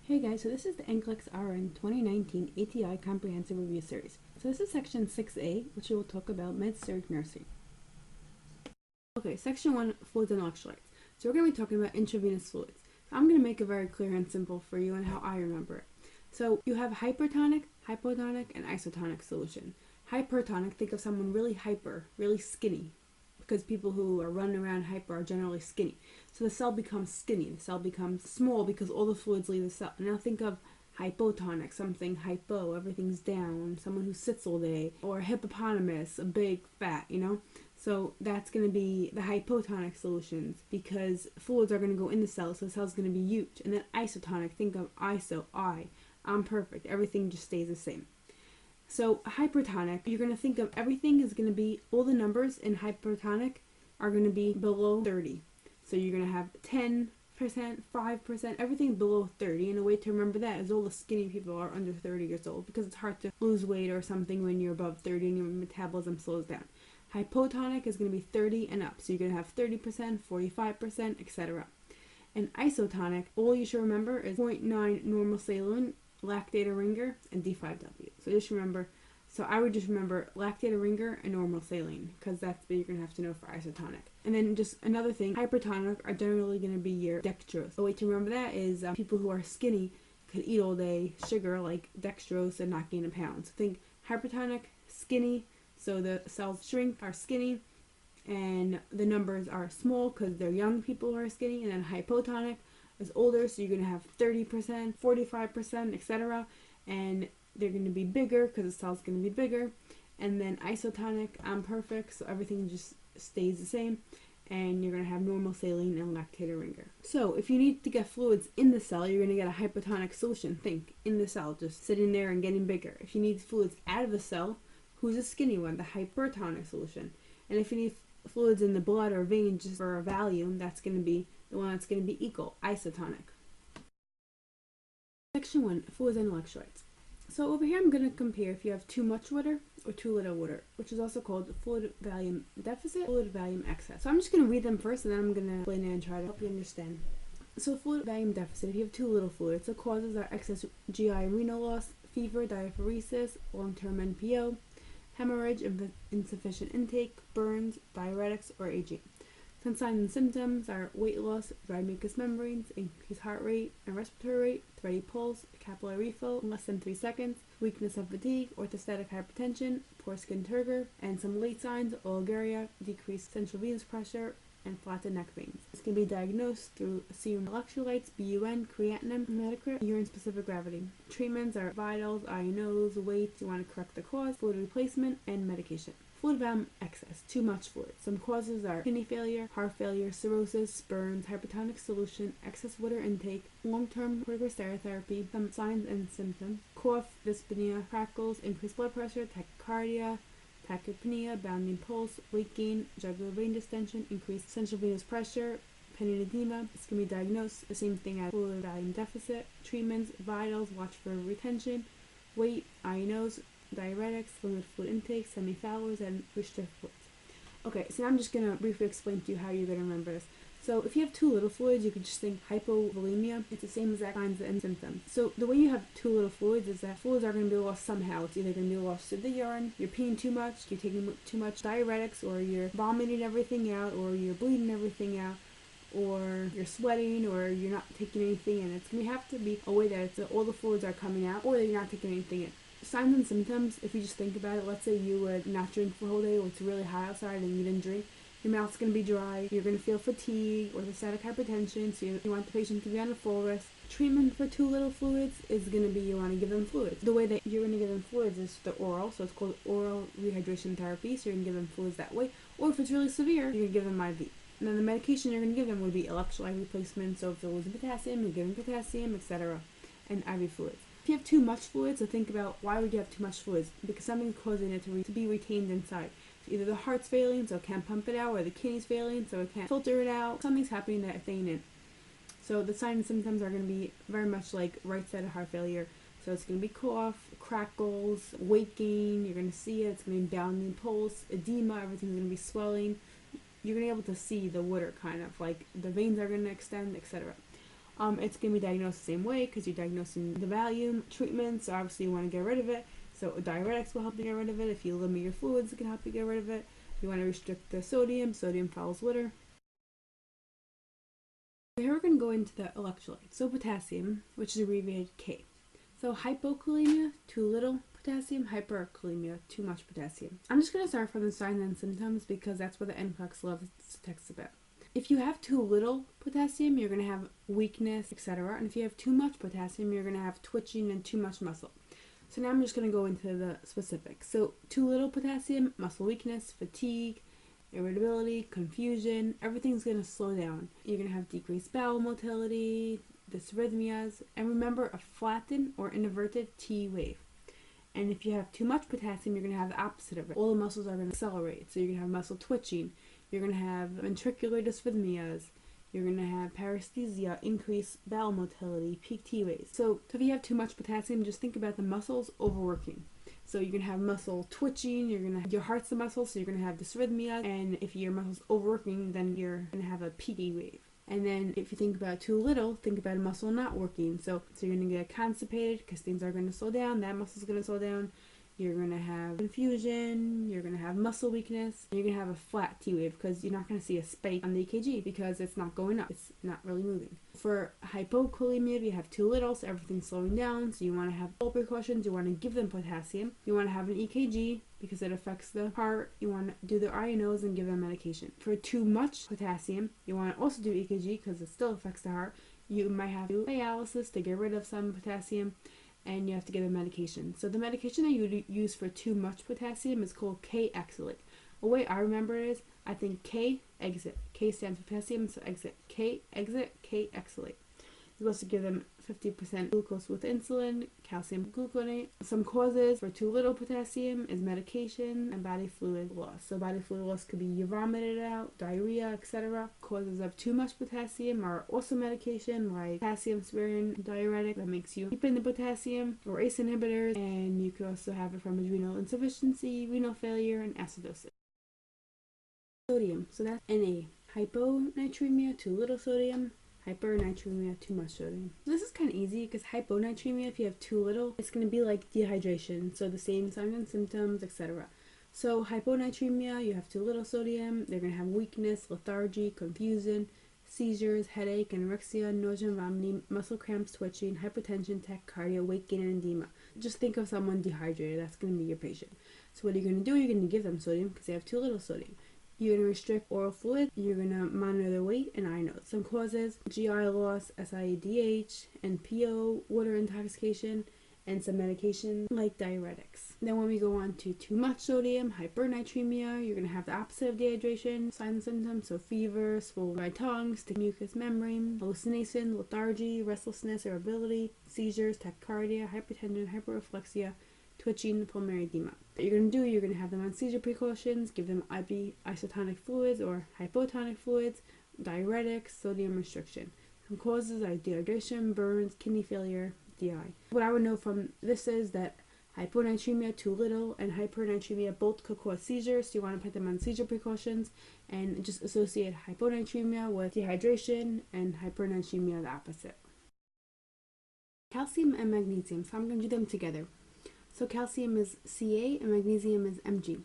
Hey guys, so this is the NCLEX RN 2019 ATI Comprehensive Review Series. So this is section 6A, which we will talk about med-surg nursing. Okay, section 1, fluids and electrolytes. So we're going to be talking about intravenous fluids. I'm going to make it very clear and simple for you and how I remember it. So you have hypertonic, hypotonic, and isotonic solution. Hypertonic, think of someone really hyper, really skinny, because people who are running around hyper are generally skinny. So the cell becomes skinny, the cell becomes small because all the fluids leave the cell. Now think of hypotonic, something hypo, everything's down, someone who sits all day, or a hippopotamus, a big fat, So that's going to be the hypotonic solutions because fluids are going to go in the cell, so the cell's going to be huge. And then isotonic, think of iso, I'm perfect, everything just stays the same. So hypertonic, you're going to think of everything is going to be, all the numbers in hypertonic are going to be below 30. So you're going to have 10%, 5%, everything below 30. And a way to remember that is all the skinny people are under 30 years old because it's hard to lose weight or something when you're above 30 and your metabolism slows down. Hypotonic is going to be 30 and up. So you're going to have 30%, 45%, etc. And isotonic, all you should remember is 0.9 normal saline, lactate ringer, and D5W. So just remember, so I would just remember lactate ringer and normal saline because that's what you're going to have to know for isotonic. And then just another thing, hypertonic are generally going to be your dextrose. A way to remember that is people who are skinny could eat all day sugar like dextrose and not gain a pound. So think hypertonic, skinny, so the cells shrink, are skinny, and the numbers are small because they're young people who are skinny. And then hypotonic is older, so you're going to have 30%, 45%, etc. And they're going to be bigger because the cell's going to be bigger. And then isotonic, I'm perfect, so everything just stays the same. And you're going to have normal saline and lactate ringer. So if you need to get fluids in the cell, you're going to get a hypotonic solution. Think, in the cell, just sitting there and getting bigger. If you need fluids out of the cell, who's a skinny one? The hypertonic solution. And if you need fluids in the blood or vein just for a volume, that's going to be the one that's going to be equal, isotonic. Section 1, fluids and electrolytes. So over here I'm going to compare if you have too much water or too little water, which is also called fluid volume deficit, fluid volume excess. So I'm just going to read them first and then I'm going to explain it and try to help you understand. So fluid volume deficit, if you have too little fluid, so causes are excess GI and renal loss, fever, diaphoresis, long-term NPO, hemorrhage, insufficient intake, burns, diuretics, or aging. Some signs and symptoms are weight loss, dry mucous membranes, increased heart rate and respiratory rate, thready pulse, capillary refill in less than 3 seconds, weakness and fatigue, orthostatic hypertension, poor skin turgor, and some late signs, oliguria, decreased central venous pressure, and flattened neck veins. This can be diagnosed through serum electrolytes, BUN, creatinine, hematocrit, urine-specific gravity. Treatments are vitals, INOs, weights, you want to correct the cause, fluid replacement, and medication. Fluid volume excess, too much fluid. Some causes are kidney failure, heart failure, cirrhosis, burns, hypertonic solution, excess water intake, long-term corticosteroid. Some signs and symptoms: cough, dyspnea, crackles, increased blood pressure, tachycardia, tachypnea, bounding pulse, weight gain, jugular vein distension, increased central venous pressure, penial edema. This can be diagnosed the same thing as fluid volume deficit. Treatments, vitals, watch for retention, weight, INOs, diuretics, limited fluid intake, semi-Fowlers, and restricted fluids. Okay, so now I'm just going to briefly explain to you how you're going to remember this. So if you have too little fluids, you could just think hypovolemia. It's the same exact signs and symptoms. So the way you have too little fluids is that fluids are going to be lost somehow. It's either going to be lost to the urine, you're peeing too much, you're taking too much diuretics, or you're vomiting everything out, or you're bleeding everything out, or you're sweating, or you're not taking anything in. It's going to have to be a way that all the fluids are coming out, or that you're not taking anything in. Signs and symptoms, if you just think about it, let's say you would not drink for a whole day, or it's really hot outside and you didn't drink, your mouth's going to be dry, you're going to feel fatigue, orthostatic hypertension, so you want the patient to be on a full rest. Treatment for too little fluids is going to be you want to give them fluids. The way that you're going to give them fluids is the oral, so it's called oral rehydration therapy, so you're going to give them fluids that way. Or if it's really severe, you're going to give them IV. And then the medication you're going to give them would be electrolyte replacement, so if they're losing potassium, you give them potassium, etc., and IV fluids. If you have too much fluids, so think about why would you have too much fluids? Because something's causing it to be retained inside. So either the heart's failing, so it can't pump it out, or the kidney's failing, so it can't filter it out. Something's happening that it's staying in. So the signs and symptoms are going to be very much like right-sided heart failure. So it's going to be cough, crackles, weight gain, you're going to see it, it's going to be bounding pulse, edema, everything's going to be swelling. You're going to be able to see the water kind of, like the veins are going to extend, etc. It's going to be diagnosed the same way because you're diagnosing the volume. Treatments, obviously you want to get rid of it. So diuretics will help you get rid of it. If you limit your fluids, it can help you get rid of it. You want to restrict the sodium. Sodium follows water. Here we're going to go into the electrolytes. So potassium, which is abbreviated K. So hypokalemia, too little potassium. Hyperkalemia, too much potassium. I'm just going to start from the signs and symptoms because that's where the NCLEX loves to text about. If you have too little potassium, you're going to have weakness, etc. And if you have too much potassium, you're going to have twitching and too much muscle. So now I'm just going to go into the specifics. So too little potassium, muscle weakness, fatigue, irritability, confusion, everything's going to slow down. You're going to have decreased bowel motility, dysrhythmias, and remember a flattened or inverted T wave. And if you have too much potassium, you're going to have the opposite of it. All the muscles are going to accelerate. So you're going to have muscle twitching. You're going to have ventricular dysrhythmias. You're going to have paresthesia, increased bowel motility, peak T waves. So if you have too much potassium, just think about the muscles overworking. So you're going to have muscle twitching, your heart's the muscle, so you're going to have dysrhythmia, and if your muscle's overworking, then you're going to have a peak T wave. And then if you think about too little, think about a muscle not working. So you're going to get constipated because things are going to slow down, that muscle's going to slow down. You're going to have confusion, you're going to have muscle weakness, you're going to have a flat T wave because you're not going to see a spike on the EKG because it's not going up, it's not really moving. For hypokalemia, you have too little, so everything's slowing down, so you want to have all precautions, you want to give them potassium, you want to have an EKG because it affects the heart, you want to do their INOs and give them medication. For too much potassium, you want to also do EKG because it still affects the heart. You might have to do dialysis to get rid of some potassium, and you have to give them medication. So the medication that you use for too much potassium is called K-Exolate. The way I remember it is, I think K, exit. K stands for potassium, so exit. K, exit, K-Exolate. You're supposed to give them 50% glucose with insulin, calcium gluconate. Some causes for too little potassium is medication and body fluid loss. So body fluid loss could be you vomited out, diarrhea, etc. Causes of too much potassium are also medication like potassium sparing diuretic that makes you deepen the potassium, or ACE inhibitors, and you could also have it from adrenal insufficiency, renal failure, and acidosis. Sodium, so that's Na. Hyponatremia, too little sodium. Hypernatremia, too much sodium. This is kind of easy because hyponatremia, if you have too little, it's going to be like dehydration, so the same signs and symptoms, etc. So hyponatremia, you have too little sodium, they're going to have weakness, lethargy, confusion, seizures, headache, anorexia, nausea and vomiting, muscle cramps, twitching, hypertension, tachycardia, weight gain, and edema. Just think of someone dehydrated, that's going to be your patient. So what are you going to do? You're going to give them sodium because they have too little sodium. You're going to restrict oral fluid, you're going to monitor their weight and INOs. Some causes, GI loss, SIADH, NPO, water intoxication, and some medication like diuretics. Then when we go on to too much sodium, hypernatremia, you're going to have the opposite of dehydration, signs and symptoms, so fever, swollen dry tongue, sticky mucous membrane, hallucination, lethargy, restlessness, irritability, seizures, tachycardia, hypertension, hyperreflexia, twitching, pulmonary edema. What you're going to do, you're going to have them on seizure precautions, give them IV isotonic fluids or hypotonic fluids, diuretics, sodium restriction. Some causes are dehydration, burns, kidney failure, DI. What I would know from this is that hyponatremia, too little, and hypernatremia both could cause seizures, so you want to put them on seizure precautions and just associate hyponatremia with dehydration and hypernatremia the opposite. Calcium and magnesium, so I'm going to do them together. So calcium is Ca and magnesium is Mg.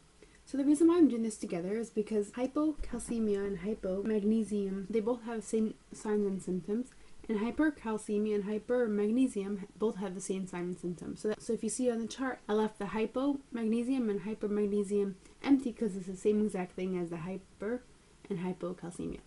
So the reason why I'm doing this together is because hypocalcemia and hypomagnesium, they both have the same signs and symptoms, and hypercalcemia and hypermagnesium both have the same signs and symptoms. So if you see on the chart, I left the hypomagnesium and hypermagnesium empty because it's the same exact thing as the hyper and hypocalcemia.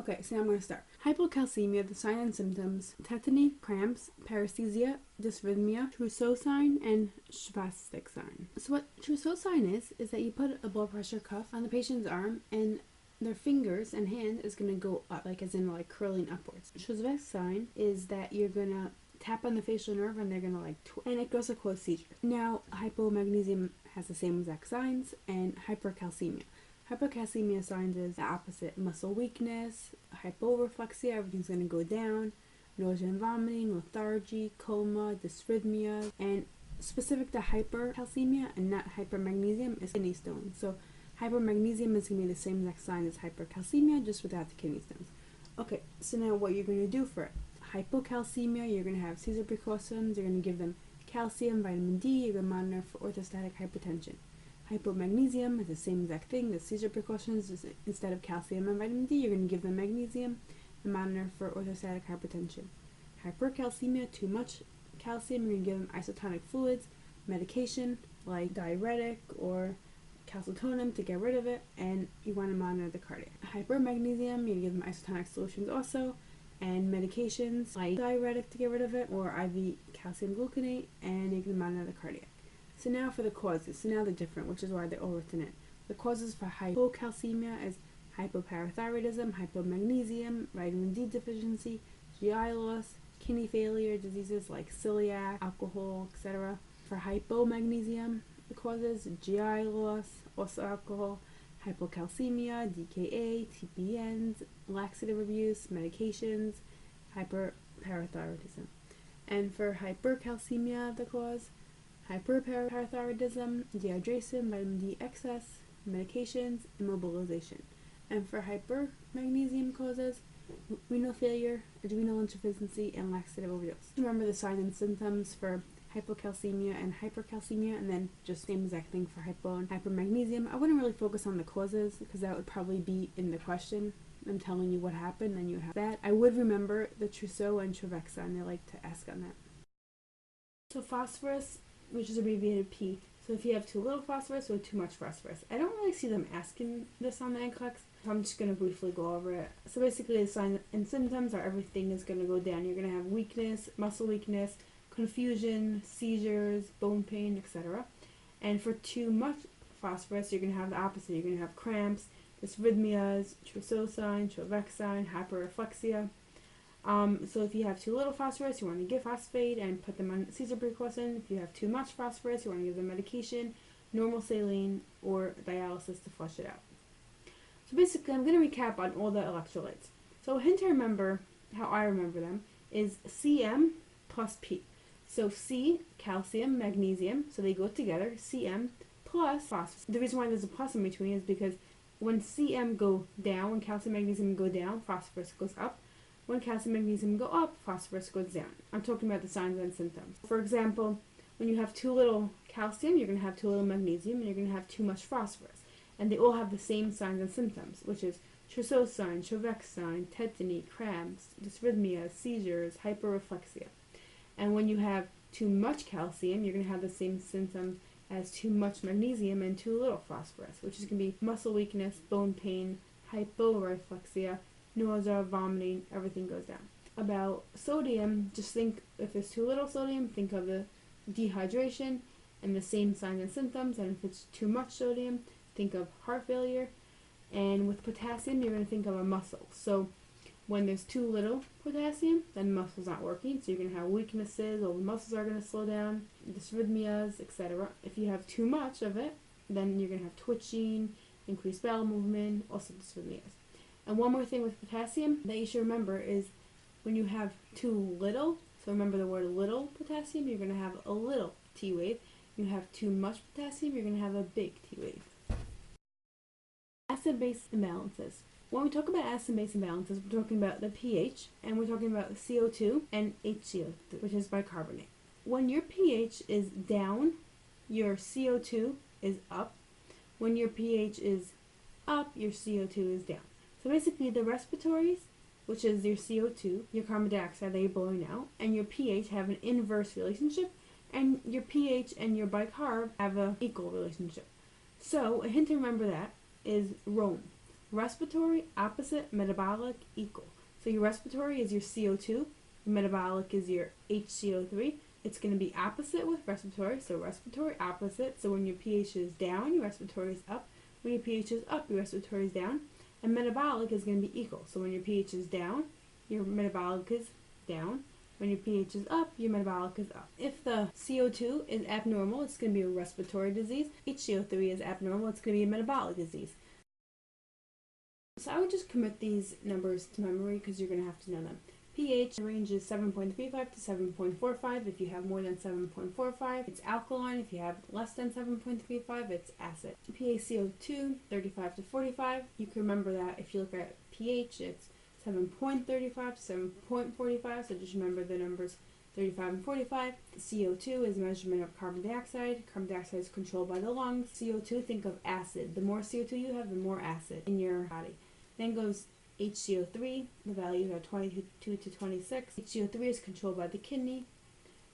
Okay, so now I'm going to start. Hypocalcemia, the sign and symptoms: tetany, cramps, paresthesia, dysrhythmia, Trousseau sign, and spastic sign. So what Trousseau sign is that you put a blood pressure cuff on the patient's arm and their fingers and hand is going to go up, like as in like curling upwards. Spastic sign is that you're going to tap on the facial nerve and they're going to like twitch, and it goes to cause seizure. Now, hypomagnesium has the same exact signs, and hypercalcemia. Hypocalcemia signs is the opposite: muscle weakness, hyporeflexia, everything's going to go down, nausea and vomiting, lethargy, coma, dysrhythmia, and specific to hypercalcemia and not hypermagnesium is kidney stones. So hypermagnesium is going to be the same exact sign as hypercalcemia, just without the kidney stones. Okay, so now what you're going to do for it. hypocalcemia, you're going to have seizure precautions. You're going to give them calcium, vitamin D. You're going to monitor for orthostatic hypotension. Hypomagnesium is the same exact thing. The seizure precautions, just instead of calcium and vitamin D, you're going to give them magnesium and monitor for orthostatic hypertension. Hypercalcemia, too much calcium, you're going to give them isotonic fluids, medication like diuretic or calcitonin to get rid of it, and you want to monitor the cardiac. Hypermagnesium, you give them isotonic solutions also, and medications like diuretic to get rid of it, or IV calcium gluconate, and you can monitor the cardiac. So now for the causes. So now they're different, which is why they're all written in. The causes for hypocalcemia is hypoparathyroidism, hypomagnesium, vitamin D deficiency, GI loss, kidney failure, diseases like celiac, alcohol, etc. For hypomagnesium, the causes GI loss, also alcohol, hypocalcemia, DKA, TPNs, laxative abuse, medications, hyperparathyroidism. And for hypercalcemia, the cause, hyperparathyroidism, dehydration, vitamin D excess, medications, immobilization. And for hypermagnesium causes, renal failure, adrenal insufficiency, and laxative overdose. Remember the signs and symptoms for hypocalcemia and hypercalcemia, and then just same exact thing for hypo and hypermagnesium. I wouldn't really focus on the causes because that would probably be in the question. I'm telling you what happened, and you have that. I would remember the trousseau and trivexan. They like to ask on that. So phosphorus, which is abbreviated P. So if you have too little phosphorus or too much phosphorus. I don't really see them asking this on the NCLEX, so I'm just going to briefly go over it. So basically the signs and symptoms are everything is going to go down. You're going to have weakness, muscle weakness, confusion, seizures, bone pain, etc. And for too much phosphorus, you're going to have the opposite. You're going to have cramps, dysrhythmias, trousseau sign, trivexan, hyperreflexia. So if you have too little phosphorus, you want to give phosphate and put them on seizure precaution. If you have too much phosphorus, you want to give them medication, normal saline, or dialysis to flush it out. So basically, I'm going to recap on all the electrolytes. So a hint to remember, how I remember them, is Cm plus P. So C, calcium, magnesium, so they go together, Cm plus phosphorus. The reason why there's a plus in between is because when Cm go down, when calcium and magnesium go down, phosphorus goes up. When calcium and magnesium go up, phosphorus goes down. I'm talking about the signs and symptoms. For example, when you have too little calcium, you're going to have too little magnesium, and you're going to have too much phosphorus. And they all have the same signs and symptoms, which is trousseau sign, trivexan, tetany, cramps, dysrhythmia, seizures, hyperreflexia. And when you have too much calcium, you're going to have the same symptoms as too much magnesium and too little phosphorus, which is going to be muscle weakness, bone pain, hyporeflexia, nausea, vomiting, everything goes down. About sodium, just think if it's too little sodium, think of the dehydration and the same signs and symptoms, and if it's too much sodium, think of heart failure. And with potassium, you're going to think of a muscle. So when there's too little potassium, then the muscle's not working, so you're going to have weaknesses, all the muscles are going to slow down, dysrhythmias, etc. If you have too much of it, then you're going to have twitching, increased bowel movement, also dysrhythmias. And one more thing with potassium that you should remember is when you have too little, so remember the word little potassium, you're going to have a little T wave. You have too much potassium, you're going to have a big T wave. Acid-base imbalances. When we talk about acid-base imbalances, we're talking about the pH, and we're talking about CO2 and HCO, which is bicarbonate. When your pH is down, your CO2 is up. When your pH is up, your CO2 is down. So basically the respiratories, which is your CO2, your carbon dioxide that you're blowing out, and your pH have an inverse relationship, and your pH and your bicarb have an equal relationship. So a hint to remember that is Rome. Respiratory, opposite, metabolic, equal. So your respiratory is your CO2, your metabolic is your HCO3. It's going to be opposite with respiratory, so respiratory opposite. So when your pH is down, your respiratory is up. When your pH is up, your respiratory is down. And metabolic is going to be equal. So when your pH is down, your metabolic is down. When your pH is up, your metabolic is up. If the CO2 is abnormal, it's going to be a respiratory disease. HCO3 is abnormal, it's going to be a metabolic disease. So I would just commit these numbers to memory because you're going to have to know them. pH range is 7.35 to 7.45. If you have more than 7.45, it's alkaline. If you have less than 7.35, it's acid. PaCO2, 35 to 45. You can remember that if you look at pH, it's 7.35 to 7.45, so just remember the numbers 35 and 45. CO2 is a measurement of carbon dioxide. Carbon dioxide is controlled by the lungs. CO2, think of acid. The more CO2 you have, the more acid in your body. Then goes HCO3. The values are 22 to 26. HCO3 is controlled by the kidney.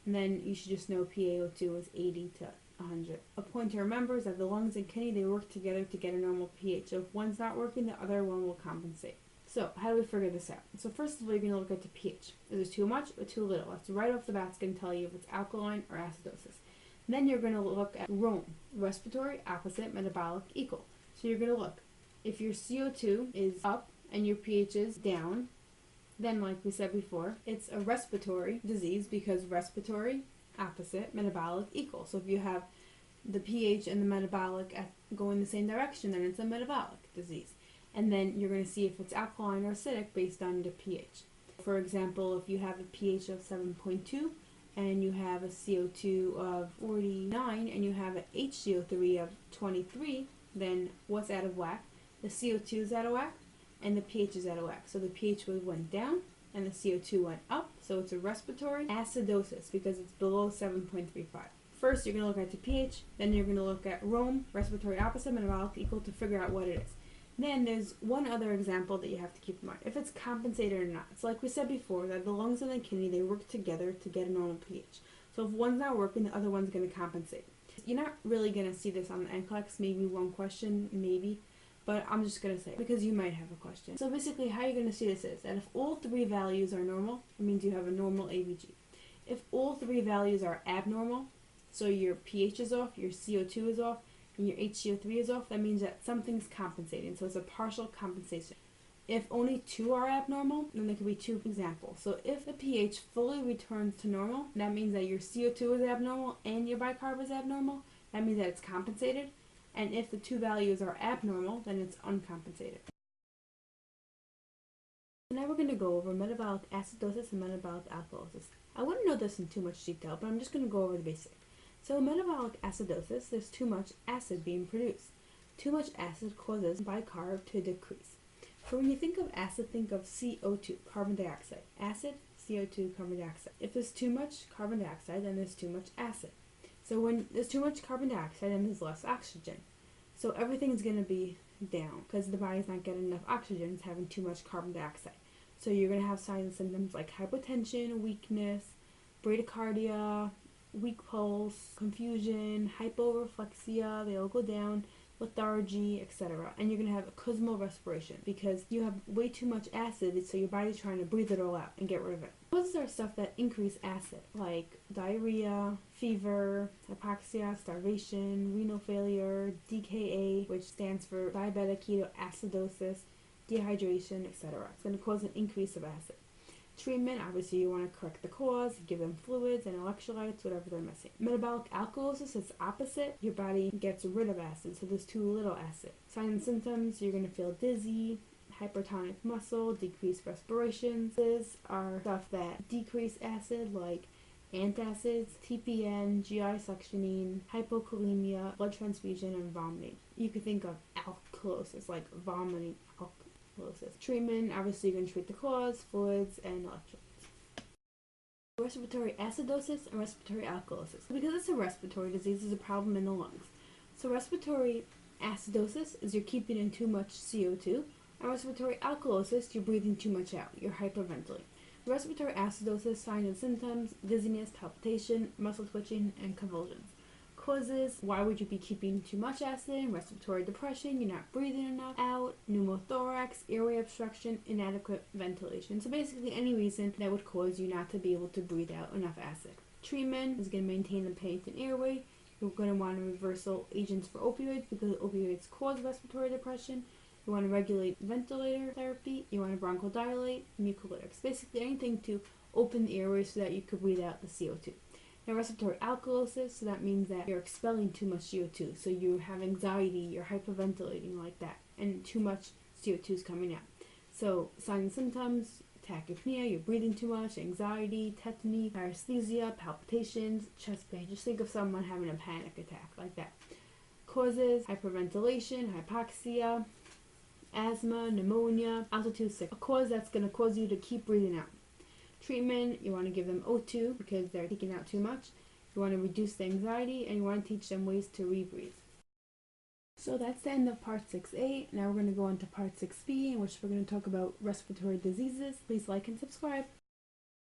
And then you should just know PaO2 is 80 to 100. A point to remember is that the lungs and kidney, they work together to get a normal pH. So if one's not working, the other one will compensate. So how do we figure this out? So first of all, you're going to look at the pH. Is it too much or too little? That's right off the bat. It's going to tell you if it's alkaline or acidosis. And then you're going to look at Rome. Respiratory, opposite, metabolic, equal. So you're going to look. If your CO2 is up and your pH is down, then like we said before, it's a respiratory disease because respiratory, opposite, metabolic, equal. So if you have the pH and the metabolic go in the same direction, then it's a metabolic disease. And then you're going to see if it's alkaline or acidic based on the pH. For example, if you have a pH of 7.2 and you have a CO2 of 49 and you have an HCO3 of 23, then what's out of whack? The CO2 is out of whack and the pH is out of whack. So the pH went down and the CO2 went up. So it's a respiratory acidosis because it's below 7.35. First, you're going to look at the pH, then you're going to look at Rome, respiratory opposite, metabolic equal, to figure out what it is. Then there's one other example that you have to keep in mind. If it's compensated or not. It's like we said before, that the lungs and the kidney, they work together to get a normal pH. So if one's not working, the other one's going to compensate. You're not really going to see this on the NCLEX, maybe one question, maybe. But I'm just going to say it because you might have a question. So basically how you're going to see this is that if all three values are normal, it means you have a normal ABG. If all three values are abnormal, so your pH is off, your CO2 is off, and your HCO3 is off, that means that something's compensating. So it's a partial compensation. If only two are abnormal, then there could be two examples. So if the pH fully returns to normal, that means that your CO2 is abnormal and your bicarb is abnormal. That means that it's compensated. And if the two values are abnormal, then it's uncompensated. Now we're going to go over metabolic acidosis and metabolic alkalosis. I wouldn't know this in too much detail, but I'm just going to go over the basics. So metabolic acidosis, there's too much acid being produced. Too much acid causes bicarb to decrease. So when you think of acid, think of CO2, carbon dioxide. Acid, CO2, carbon dioxide. If there's too much carbon dioxide, then there's too much acid. So when there's too much carbon dioxide, then there's less oxygen. So everything's going to be down because the body's not getting enough oxygen. It's having too much carbon dioxide. So you're going to have signs and symptoms like hypotension, weakness, bradycardia, weak pulse, confusion, hyporeflexia, they all go down, lethargy, etc. And you're going to have a cosmal respiration because you have way too much acid, so your body's trying to breathe it all out and get rid of it. Causes are stuff that increase acid, like diarrhea, fever, hypoxia, starvation, renal failure, DKA, which stands for diabetic ketoacidosis, dehydration, etc. It's going to cause an increase of acid. Treatment, obviously you want to correct the cause, give them fluids and electrolytes, whatever they're missing. Metabolic alkalosis is opposite. Your body gets rid of acid, so there's too little acid. Signs and symptoms, you're going to feel dizzy, hypertonic muscle, decreased respiration. These are stuff that decrease acid, like antacids, TPN, GI suctioning, hypokalemia, blood transfusion, and vomiting. You could think of alkalosis, like vomiting, alkalosis. Treatment, obviously you're going to treat the cause, fluids, and electrolytes. Respiratory acidosis and respiratory alkalosis. Because it's a respiratory disease, there's a problem in the lungs. So respiratory acidosis is you're keeping in too much CO2, and respiratory alkalosis, you're breathing too much out, you're hyperventilating. Respiratory acidosis, signs and symptoms, dizziness, palpitation, muscle twitching, and convulsions. Causes, why would you be keeping too much acid? Respiratory depression, you're not breathing enough out, pneumothorax, airway obstruction, inadequate ventilation. So basically any reason that would cause you not to be able to breathe out enough acid. Treatment is going to maintain the patent airway. You're going to want reversal agents for opioids because opioids cause respiratory depression. You want to regulate ventilator therapy. You want to bronchodilate, mucolytics. Basically anything to open the airway so that you could breathe out the CO2. Now respiratory alkalosis, so that means that you're expelling too much CO2. So you have anxiety, you're hyperventilating like that, and too much CO2 is coming out. So signs and symptoms, tachypnea, you're breathing too much, anxiety, tetany, paresthesia, palpitations, chest pain. Just think of someone having a panic attack like that. Causes, hyperventilation, hypoxia, asthma, pneumonia, altitude sickness, a cause that's going to cause you to keep breathing out. Treatment, you want to give them O2 because they're taking out too much. You want to reduce the anxiety, and you want to teach them ways to rebreathe. So that's the end of part 6A. Now we're going to go on to part 6B, in which we're going to talk about respiratory diseases. Please like and subscribe.